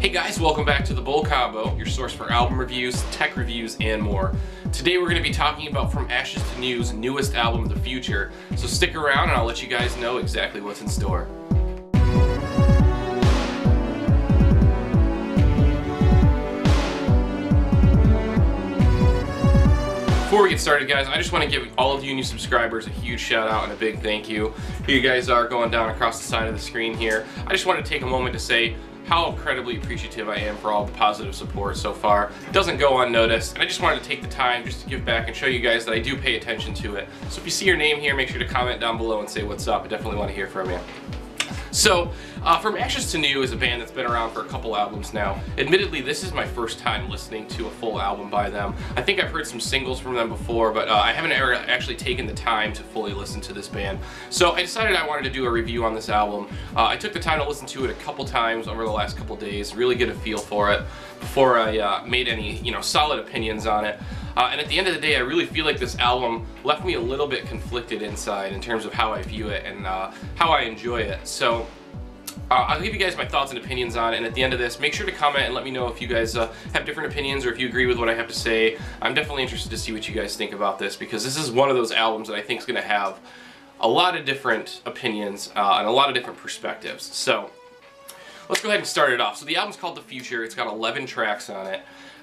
Hey guys, welcome back to The Bull Combo, your source for album reviews, tech reviews, and more. Today we're going to be talking about From Ashes to New's newest album, The Future. So stick around and I'll let you guys know exactly what's in store. Before we get started, guys, I just want to give all of you new subscribers a huge shout out and a big thank you. Here you guys are going down across the side of the screen here. I just want to take a moment to say how incredibly appreciative I am for all the positive support so far. It doesn't go unnoticed, and I just wanted to take the time just to give back and show you guys that I do pay attention to it. So if you see your name here, make sure to comment down below and say what's up. I definitely want to hear from you. So, From Ashes to New is a band that's been around for a couple albums now. Admittedly, this is my first time listening to a full album by them. I think I've heard some singles from them before, but I haven't ever actually taken the time to fully listen to this band. So I decided I wanted to do a review on this album. I took the time to listen to it a couple times over the last couple days, really get a feel for it before I made any, solid opinions on it. And at the end of the day, I really feel like this album left me a little bit conflicted inside in terms of how I view it and how I enjoy it. So I'll give you guys my thoughts and opinions on it, and at the end of this, make sure to comment and let me know if you guys have different opinions or if you agree with what I have to say. I'm definitely interested to see what you guys think about this, because this is one of those albums that I think is going to have a lot of different opinions and a lot of different perspectives. So let's go ahead and start it off. So the album's called The Future. It's got 11 tracks on it.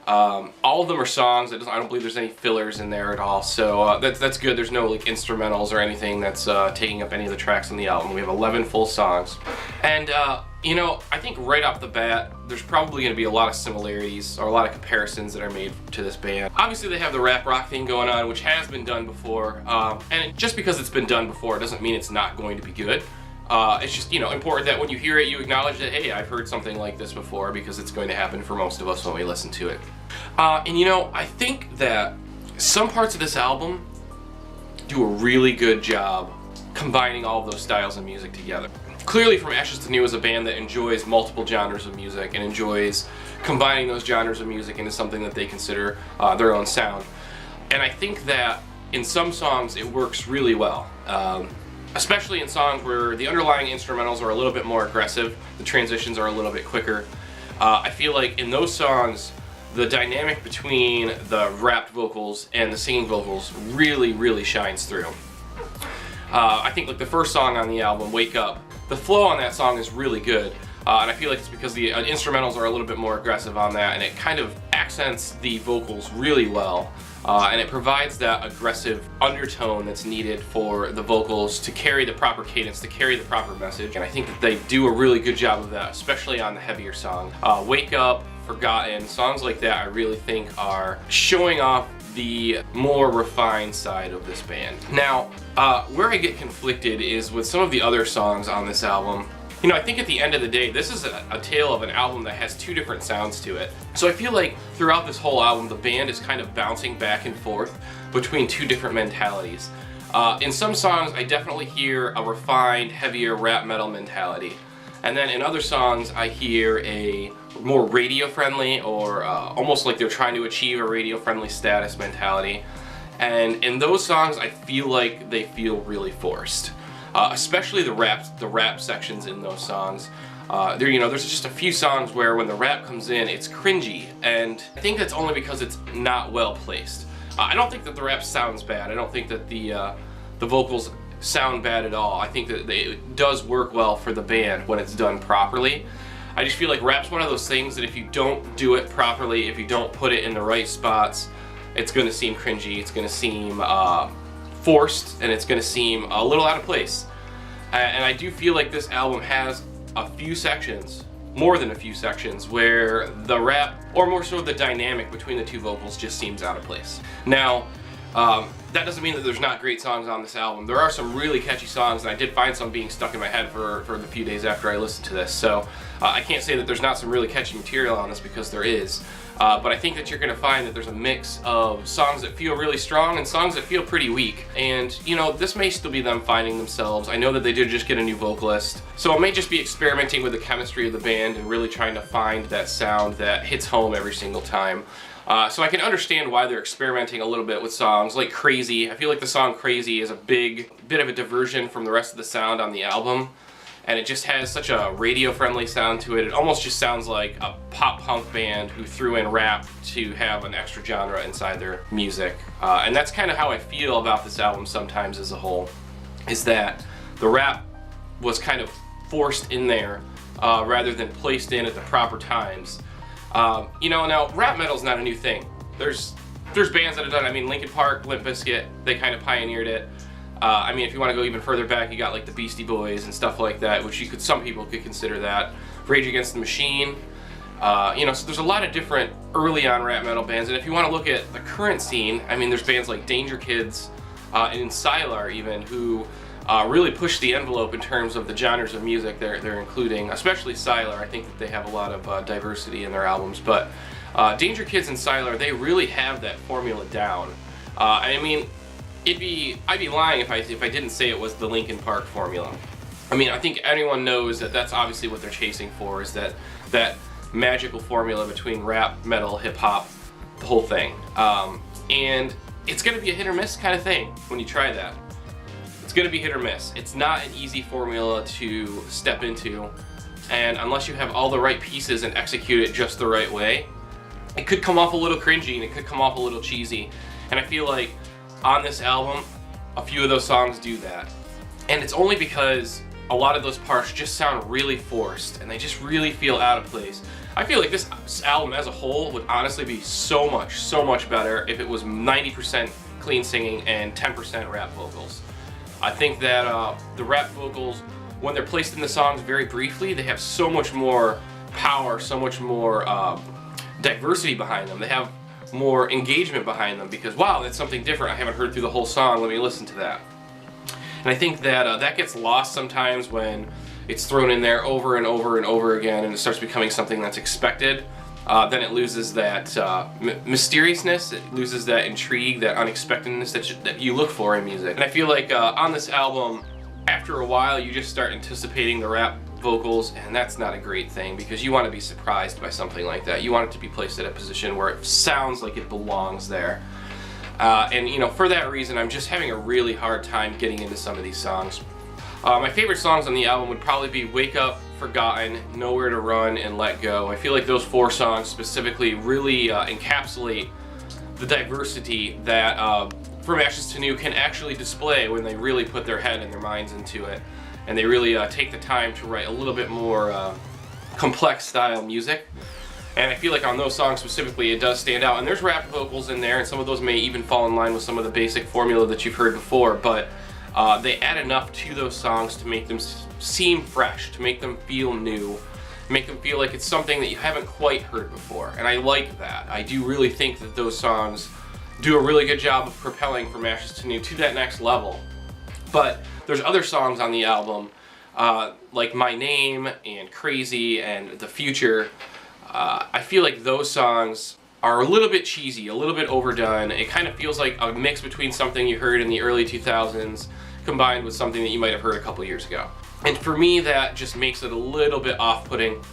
All of them are songs. I don't believe there's any fillers in there at all, so that's good. There's no like instrumentals or anything that's taking up any of the tracks on the album. We have 11 full songs, and I think right off the bat there's probably going to be a lot of similarities or a lot of comparisons that are made to this band. Obviously they have the rap rock thing going on, which has been done before, and just because it's been done before doesn't mean it's not going to be good. It's just, important that when you hear it, you acknowledge that, hey, I've heard something like this before, because it's going to happen for most of us when we listen to it. I think that some parts of this album do a really good job combining all of those styles of music together. Clearly, From Ashes to New is a band that enjoys multiple genres of music and enjoys combining those genres of music into something that they consider their own sound. And I think that in some songs it works really well. Especially in songs where the underlying instrumentals are a little bit more aggressive, the transitions are a little bit quicker. I feel like in those songs, the dynamic between the rapped vocals and the singing vocals really, really shines through. I think like the first song on the album, Wake Up, the flow on that song is really good. And I feel like it's because the instrumentals are a little bit more aggressive on that, and it kind of accents the vocals really well. And it provides that aggressive undertone that's needed for the vocals to carry the proper cadence, to carry the proper message. And I think that they do a really good job of that, especially on the heavier song. Wake Up, Forgotten, songs like that I really think are showing off the more refined side of this band. Now, where I get conflicted is with some of the other songs on this album. I think at the end of the day, this is a tale of an album that has two different sounds to it. So I feel like throughout this whole album, the band is kind of bouncing back and forth between two different mentalities. In some songs, I definitely hear a refined, heavier rap metal mentality. And then in other songs, I hear a more radio-friendly or almost like they're trying to achieve a radio-friendly status mentality. And in those songs, I feel like they feel really forced. Especially the rap sections in those songs. There's just a few songs where when the rap comes in, it's cringy, and I think that's only because it's not well placed. I don't think that the rap sounds bad. I don't think that the vocals sound bad at all. I think that it does work well for the band when it's done properly. I just feel like rap's one of those things that if you don't do it properly, if you don't put it in the right spots, it's going to seem cringy. It's going to seem forced, and it's going to seem a little out of place. And I do feel like this album has a few sections, more than a few sections, where the rap, or more so the dynamic between the two vocals, just seems out of place. Now, that doesn't mean that there's not great songs on this album. There are some really catchy songs, and I did find some being stuck in my head for the few days after I listened to this. So I can't say that there's not some really catchy material on this, because there is. But I think that you're going to find that there's a mix of songs that feel really strong and songs that feel pretty weak. And, this may still be them finding themselves. I know that they did just get a new vocalist, so it may just be experimenting with the chemistry of the band and really trying to find that sound that hits home every single time. So I can understand why they're experimenting a little bit with songs like Crazy. I feel like the song Crazy is a bit of a diversion from the rest of the sound on the album. and it just has such a radio-friendly sound to it. It almost just sounds like a pop-punk band who threw in rap to have an extra genre inside their music. And that's kind of how I feel about this album sometimes as a whole, is that the rap was kind of forced in there rather than placed in at the proper times. You know, now rap metal's not a new thing. There's bands that have done it. I mean, Linkin Park, Limp Bizkit, they kind of pioneered it. I mean, if you want to go even further back, you got like the Beastie Boys and stuff like that, which some people could consider that. Rage Against the Machine. You know, so there's a lot of different early on rap metal bands, and if you want to look at the current scene, I mean, there's bands like Danger Kids and Sylar even, who really push the envelope in terms of the genres of music they're including, especially Sylar. I think that they have a lot of diversity in their albums, but Danger Kids and Sylar, they really have that formula down. I mean, I'd be lying if I didn't say it was the Linkin Park formula. I mean, I think everyone knows that that's obviously what they're chasing for, is that magical formula between rap, metal, hip hop, the whole thing. And it's gonna be a hit or miss kind of thing when you try that. It's gonna be hit or miss. It's not an easy formula to step into, and unless you have all the right pieces and execute it just the right way, it could come off a little cringy and it could come off a little cheesy. And I feel like on this album, a few of those songs do that. And it's only because a lot of those parts just sound really forced and they just really feel out of place. I feel like this album as a whole would honestly be so much better if it was 90% clean singing and 10% rap vocals. I think that the rap vocals, when they're placed in the songs very briefly, they have so much more power, so much more diversity behind them. They have more engagement behind them because, wow, that's something different I haven't heard through the whole song, let me listen to that. And I think that that gets lost sometimes when it's thrown in there over and over and over again and it starts becoming something that's expected. Then it loses that mysteriousness, it loses that intrigue, that unexpectedness that you look for in music. And I feel like on this album, after a while you just start anticipating the rap vocals, and that's not a great thing because you want to be surprised by something like that. You want it to be placed at a position where it sounds like it belongs there. And you know, for that reason, I'm just having a really hard time getting into some of these songs. My favorite songs on the album would probably be Wake Up, Forgotten, Nowhere to Run, and Let Go. I feel like those 4 songs specifically really encapsulate the diversity that From Ashes to New can actually display when they really put their head and their minds into it. And they really take the time to write a little bit more complex style music. And I feel like on those songs specifically, it does stand out. And there's rap vocals in there, and some of those may even fall in line with some of the basic formula that you've heard before, but they add enough to those songs to make them seem fresh, to make them feel new, make them feel like it's something that you haven't quite heard before. And I like that. I do really think that those songs do a really good job of propelling From Ashes to New to that next level. But there's other songs on the album, like My Name and Crazy and The Future. I feel like those songs are a little bit cheesy, a little bit overdone. It kind of feels like a mix between something you heard in the early 2000s combined with something that you might have heard a couple years ago. And for me, that just makes it a little bit off-putting.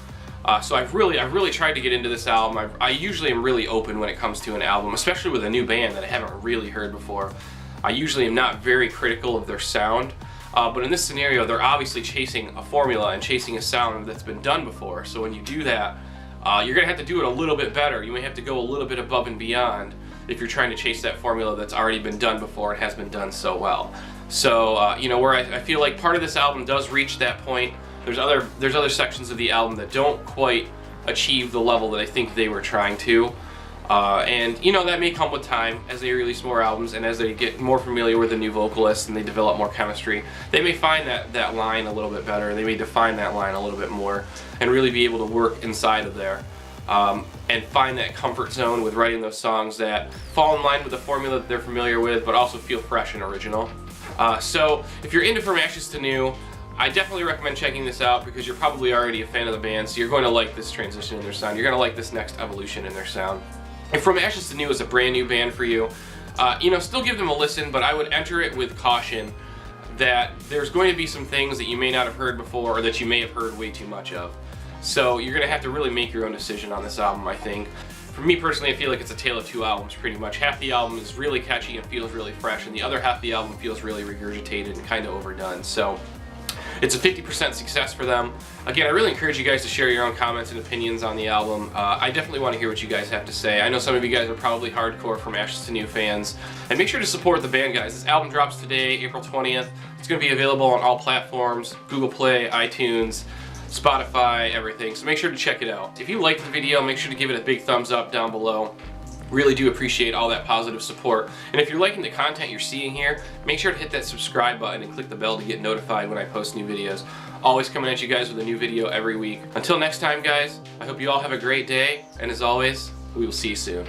So I've really tried to get into this album. I usually am really open when it comes to an album, especially with a new band that I haven't really heard before. I usually am not very critical of their sound, but in this scenario, they're obviously chasing a formula and chasing a sound that's been done before. So when you do that, you're gonna have to do it a little bit better. You may have to go a little bit above and beyond if you're trying to chase that formula that's already been done before and has been done so well. So you know, where I feel like part of this album does reach that point. There's other sections of the album that don't quite achieve the level that I think they were trying to. And you know, that may come with time as they release more albums and as they get more familiar with the new vocalists and they develop more chemistry. They may find that line a little bit better. They may define that line a little bit more and really be able to work inside of there and find that comfort zone with writing those songs that fall in line with the formula that they're familiar with but also feel fresh and original. So if you're into From Ashes to New, I definitely recommend checking this out because you're probably already a fan of the band, so you're going to like this transition in their sound. You're going to like this next evolution in their sound. If From Ashes to New is a brand new band for you, you know, still give them a listen, but I would enter it with caution that there's going to be some things that you may not have heard before or that you may have heard way too much of. So you're going to have to really make your own decision on this album, I think. For me personally, I feel like it's a tale of two albums pretty much. Half the album is really catchy and feels really fresh, and the other half of the album feels really regurgitated and kind of overdone. So it's a 50% success for them. Again, I really encourage you guys to share your own comments and opinions on the album. I definitely want to hear what you guys have to say. I know some of you guys are probably hardcore From Ashes to New fans. And make sure to support the band, guys. This album drops today, April 20th. It's going to be available on all platforms, Google Play, iTunes, Spotify, everything. So make sure to check it out. If you liked the video, make sure to give it a big thumbs up down below. Really do appreciate all that positive support. And if you're liking the content you're seeing here, make sure to hit that subscribe button and click the bell to get notified when I post new videos. Always coming at you guys with a new video every week. Until next time, guys, I hope you all have a great day, and as always, we will see you soon.